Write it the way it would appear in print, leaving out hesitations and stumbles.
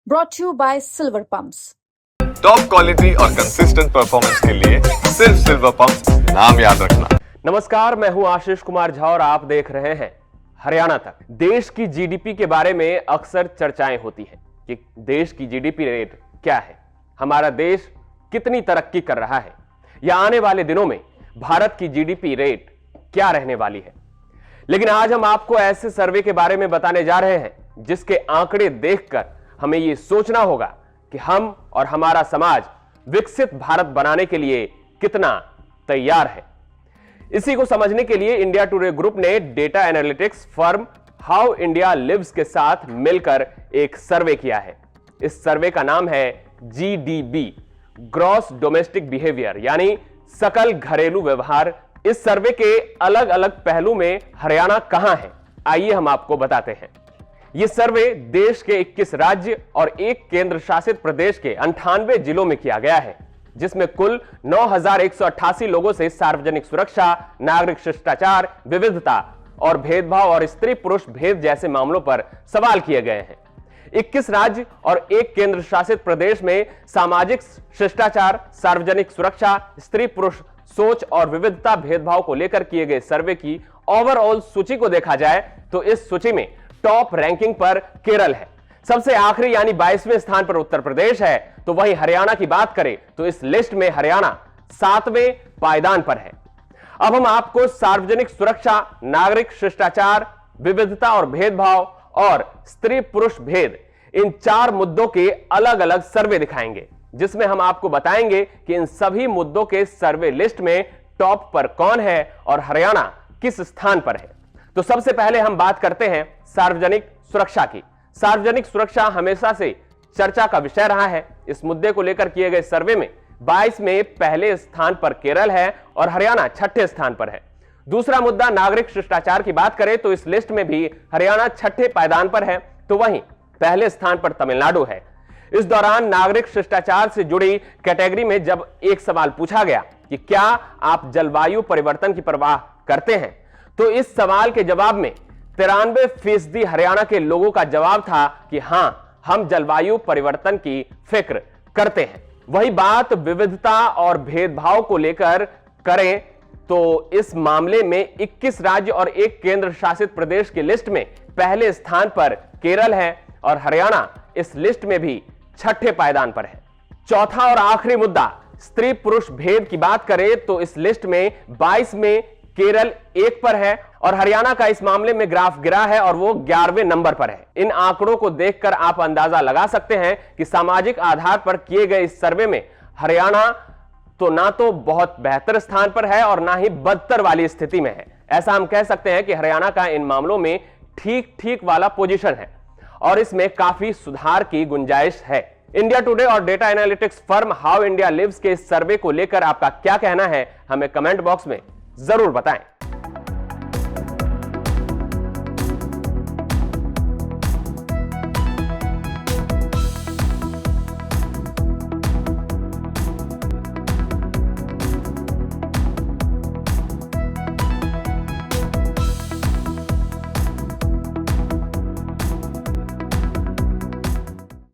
brought to you by Silver Pumps. Top quality और consistent performance के लिए सिर्फ सिल्वर पंप्स, नाम याद रखना। नमस्कार, मैं हूं आशीष कुमार झा और आप देख रहे हैं हरियाणा तक। देश की जीडीपी के बारे में अक्सर चर्चाएं होती हैं कि देश की जीडीपी रेट क्या है, हमारा देश कितनी तरक्की कर रहा है, या आने वाले दिनों में भारत की जीडीपी रेट क्या रहने वाली है। लेकिन आज हम आपको ऐसे सर्वे के बारे में बताने जा रहे हैं जिसके आंकड़े देखकर हमें यह सोचना होगा कि हम और हमारा समाज विकसित भारत बनाने के लिए कितना तैयार है। इसी को समझने के लिए इंडिया टुडे ग्रुप ने data analytics firm How India Lives के साथ मिलकर एक सर्वे किया है। इस सर्वे का नाम है GDB, ग्रॉस डोमेस्टिक बिहेवियर, यानी सकल घरेलू व्यवहार। इस सर्वे के अलग अलग पहलू में हरियाणा कहां है, आइए हम आपको बताते हैं। यह सर्वे देश के 21 राज्य और एक केंद्र शासित प्रदेश के 98 जिलों में किया गया है, जिसमें कुल 9,188 लोगों से सार्वजनिक सुरक्षा, नागरिक शिष्टाचार, विविधता और भेदभाव और स्त्री पुरुष भेद जैसे मामलों पर सवाल किए गए हैं। 21 राज्य और एक केंद्र शासित प्रदेश में सामाजिक शिष्टाचार, सार्वजनिक सुरक्षा, स्त्री पुरुष सोच और विविधता भेदभाव को लेकर किए गए सर्वे की ओवरऑल सूची को देखा जाए तो इस सूची में टॉप रैंकिंग पर केरल है, सबसे आखिरी यानी 22वें स्थान पर उत्तर प्रदेश है। तो वहीं हरियाणा की बात करें तो इस लिस्ट में हरियाणा 7वें पायदान पर है। अब हम आपको सार्वजनिक सुरक्षा, नागरिक शिष्टाचार, विविधता और भेदभाव और स्त्री पुरुष भेद, इन 4 मुद्दों के अलग अलग सर्वे दिखाएंगे, जिसमें हम आपको बताएंगे कि इन सभी मुद्दों के सर्वे लिस्ट में टॉप पर कौन है और हरियाणा किस स्थान पर है। तो सबसे पहले हम बात करते हैं सार्वजनिक सुरक्षा की। सार्वजनिक सुरक्षा हमेशा से चर्चा का विषय रहा है। इस मुद्दे को लेकर किए गए सर्वे में 22 में पहले स्थान पर केरल है और हरियाणा 6ठे स्थान पर है। दूसरा मुद्दा नागरिक शिष्टाचार की बात करें तो इस लिस्ट में भी हरियाणा 6ठे पायदान पर है, तो वहीं पहले स्थान पर तमिलनाडु है। इस दौरान नागरिक शिष्टाचार से जुड़ी कैटेगरी में जब एक सवाल पूछा गया कि क्या आप जलवायु परिवर्तन की परवाह करते हैं, तो इस सवाल के जवाब में 93% हरियाणा के लोगों का जवाब था कि हां, हम जलवायु परिवर्तन की फिक्र करते हैं। वही बात विविधता और भेदभाव को लेकर करें तो इस मामले में 21 राज्य और एक केंद्र शासित प्रदेश की लिस्ट में पहले स्थान पर केरल है और हरियाणा इस लिस्ट में भी 6ठे पायदान पर है। चौथा और आखिरी मुद्दा स्त्री पुरुष भेद की बात करें तो इस लिस्ट में 22 में केरल 1 पर है और हरियाणा का इस मामले में ग्राफ गिरा है और वो 11वें नंबर पर है। इन आंकड़ों को देखकर आप अंदाजा लगा सकते हैं कि सामाजिक आधार पर किए गए इस सर्वे में हरियाणा तो ना तो बहुत बेहतर स्थान पर है और ना ही बदतर वाली स्थिति में है। ऐसा हम कह सकते हैं कि हरियाणा का इन मामलों में ठीक ठीक वाला पोजीशन है और इसमें काफी सुधार की गुंजाइश है। इंडिया टुडे और data analytics firm How India Lives के इस सर्वे को लेकर आपका क्या कहना है, हमें कमेंट बॉक्स में जरूर बताएं।